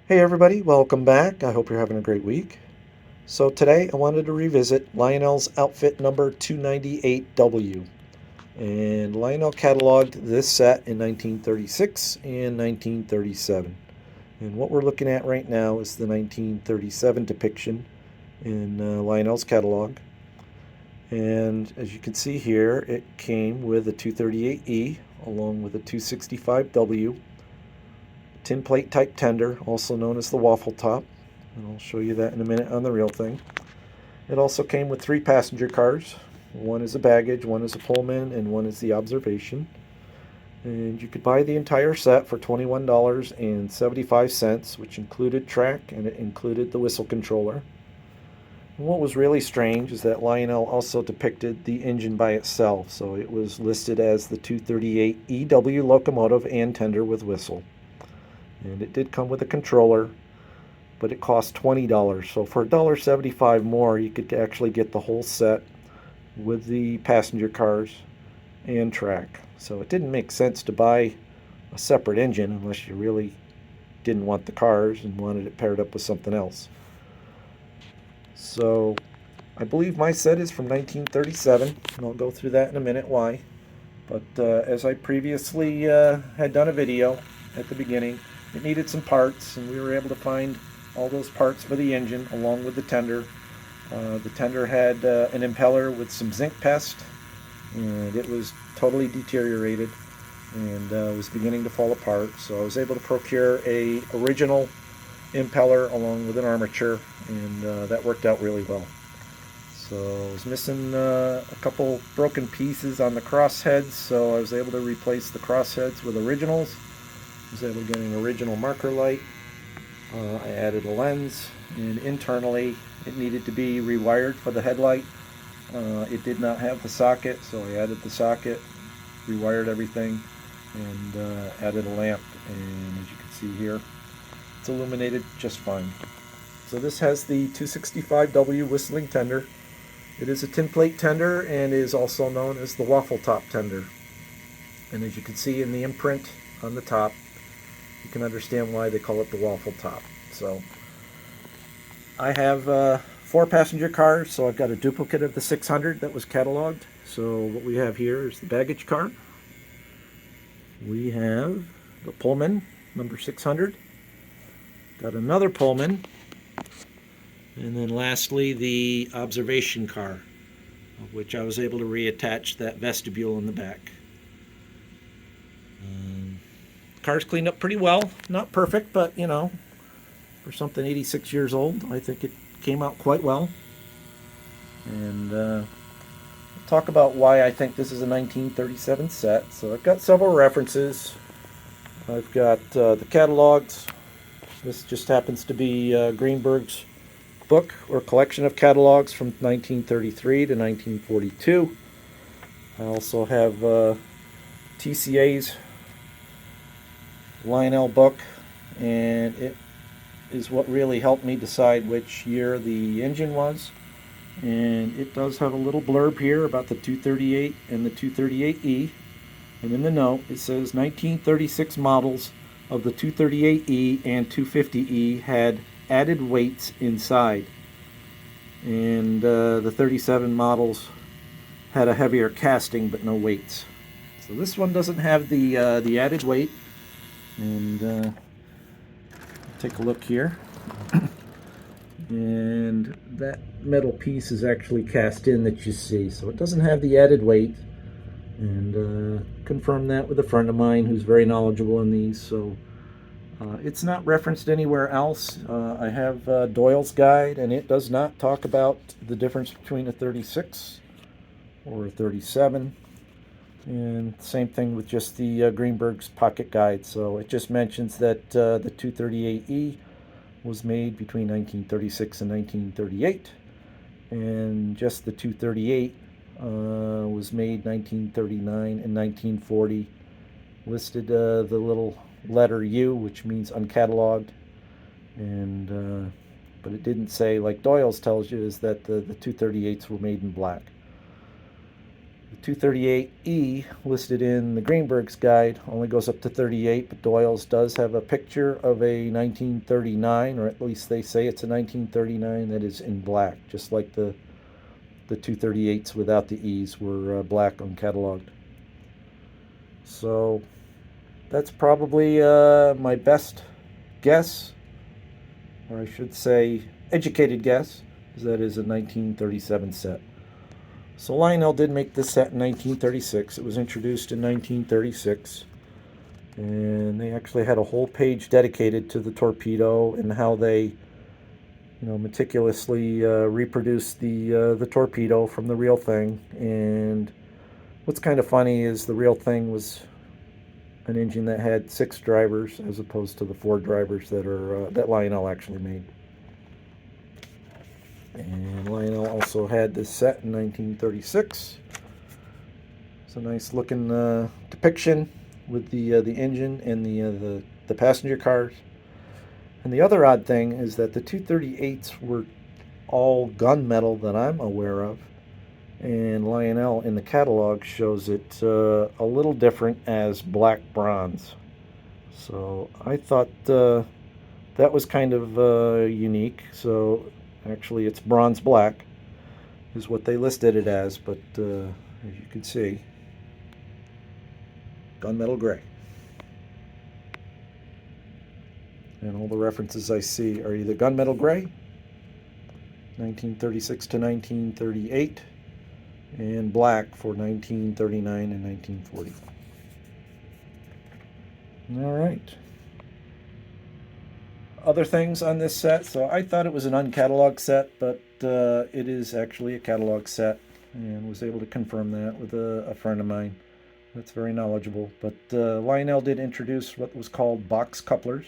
Hey everybody, welcome back. I hope you're having a great week. So today I wanted to revisit Lionel's outfit number 298W. And Lionel cataloged this set in 1936 and 1937. And what we're looking at right now is the 1937 depiction in Lionel's catalog. And as you can see here, it came with a 238E along with a 265W tin plate type tender, also known as the waffle top, and I'll show you that in a minute on the real thing. It also came with 3 passenger cars. One is a baggage, one is a Pullman, and one is the observation. And you could buy the entire set for $21.75, which included track and it included the whistle controller. And what was really strange is that Lionel also depicted the engine by itself, so it was listed as the 238 EW locomotive and tender with whistle. And it did come with a controller, but it cost $20. So for $1.75 more, you could actually get the whole set with the passenger cars and track. So it didn't make sense to buy a separate engine unless you really didn't want the cars and wanted it paired up with something else. So I believe my set is from 1937, and I'll go through that in a minute why. But as I previously had done a video at the beginning, it needed some parts, and we were able to find all those parts for the engine along with the tender. The tender had an impeller with some zinc pest, and it was totally deteriorated and was beginning to fall apart. So I was able to procure a original impeller along with an armature, and that worked out really well. So I was missing a couple broken pieces on the crossheads, so I was able to replace the crossheads with originals. I was able to get an original marker light. I added a lens, and internally it needed to be rewired for the headlight. It did not have the socket, so I added the socket, rewired everything, and added a lamp. And as you can see here, it's illuminated just fine. So this has the 265W whistling tender. It is a tin plate tender and is also known as the waffle top tender. And as you can see in the imprint on the top, you can understand why they call it the waffle top. So I have 4 passenger cars, so I've got a duplicate of the 600 that was cataloged. So what we have here is the baggage car. We have the Pullman, number 600. Got another Pullman. And then lastly, the observation car, of which I was able to reattach that vestibule in the back. Car's cleaned up pretty well. Not perfect, but you know, for something 86 years old, I think it came out quite well. And I'll talk about why I think this is a 1937 set. So I've got several references. I've got the catalogs. This just happens to be Greenberg's book or collection of catalogs from 1933 to 1942. I also have TCA's Lionel book, and it is what really helped me decide which year the engine was. And it does have a little blurb here about the 238 and the 238E. And in the note, it says 1936 models of the 238E and 250E had added weights inside. And the 37 models had a heavier casting but no weights. So this one doesn't have the added weight. And take a look here. And that metal piece is actually cast in that you see, so it doesn't have the added weight. And confirmed that with a friend of mine who's very knowledgeable in these. So it's not referenced anywhere else. I have Doyle's guide, and it does not talk about the difference between a 36 or a 37. And same thing with just the Greenberg's pocket guide. So it just mentions that the 238E was made between 1936 and 1938, and just the 238 was made 1939 and 1940. Listed the little letter U, which means uncatalogued, and but it didn't say, like Doyle's tells you, is that the 238s were made in black. The 238E listed in the Greenberg's guide only goes up to 38, but Doyle's does have a picture of a 1939, or at least they say it's a 1939 that is in black, just like the 238s without the E's were black uncatalogued. So that's probably my best guess, or I should say educated guess, is that is a 1937 set. So Lionel did make this set in 1936. It was introduced in 1936. And they actually had a whole page dedicated to the Torpedo and how they, meticulously reproduced the Torpedo from the real thing. And what's kind of funny is the real thing was an engine that had 6 drivers as opposed to the 4 drivers that Lionel actually made. And Lionel also had this set in 1936. It's a nice looking depiction with the engine and the passenger cars. And the other odd thing is that the 238s were all gunmetal that I'm aware of. And Lionel in the catalog shows it a little different as black bronze. So I thought that was kind of unique. So actually it's bronze black is what they listed it as, but as you can see, gunmetal gray. And all the references I see are either gunmetal gray, 1936 to 1938, and black for 1939 and 1940. All right. Other things on this set. So I thought it was an uncatalogued set, but it is actually a catalog set, and was able to confirm that with a friend of mine that's very knowledgeable. But Lionel did introduce what was called box couplers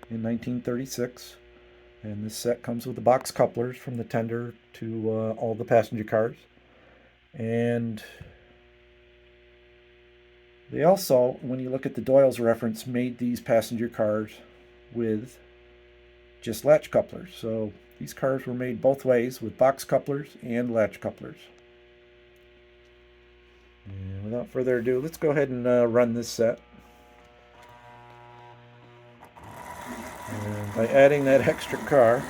in 1936. And this set comes with the box couplers from the tender to all the passenger cars. And they also, when you look at the Doyle's reference, made these passenger cars with just latch couplers. So these cars were made both ways, with box couplers and latch couplers. And without further ado, let's go ahead and run this set. And by adding that extra car,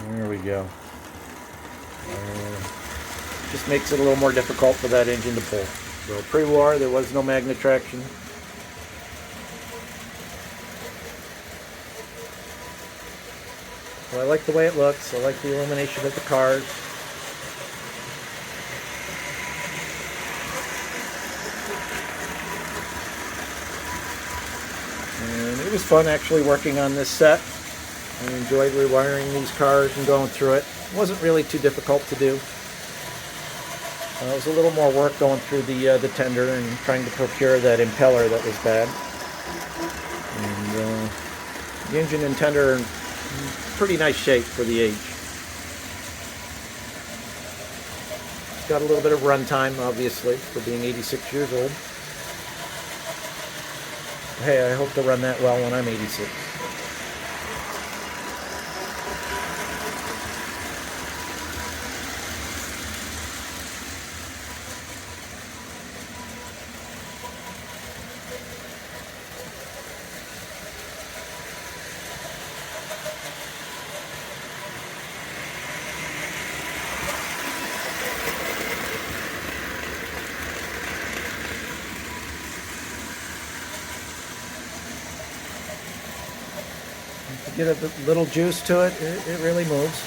there we go. Just makes it a little more difficult for that engine to pull. So pre-war, there was no magnet traction. So I like the way it looks. I like the illumination of the cars. And it was fun actually working on this set. I enjoyed rewiring these cars and going through it. It wasn't really too difficult to do. It was a little more work going through the tender and trying to procure that impeller that was bad. And the engine and tender are in pretty nice shape for the age. It's got a little bit of run time, obviously, for being 86 years old. Hey, I hope to run that well when I'm 86. If you get a little juice to it, it really moves.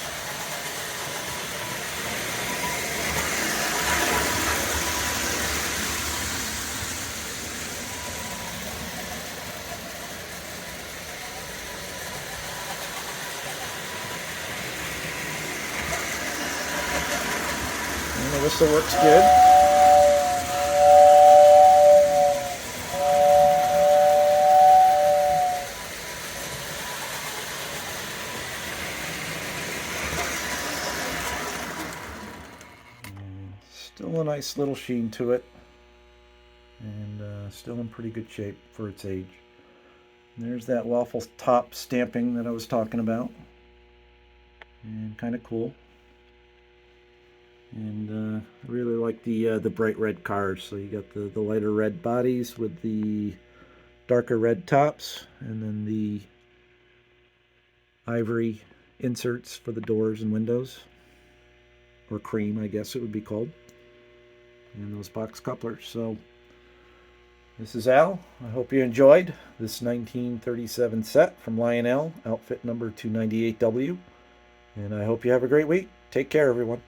And the whistle works good. Still a nice little sheen to it, and still in pretty good shape for its age. And there's that waffle top stamping that I was talking about, and kind of cool. And I really like the bright red cars. So you got the lighter red bodies with the darker red tops, and then the ivory inserts for the doors and windows, or cream, I guess it would be called, and those box couplers. So this is Al. I hope you enjoyed this 1937 set from Lionel, outfit number 298W, and I hope you have a great week. Take care, everyone.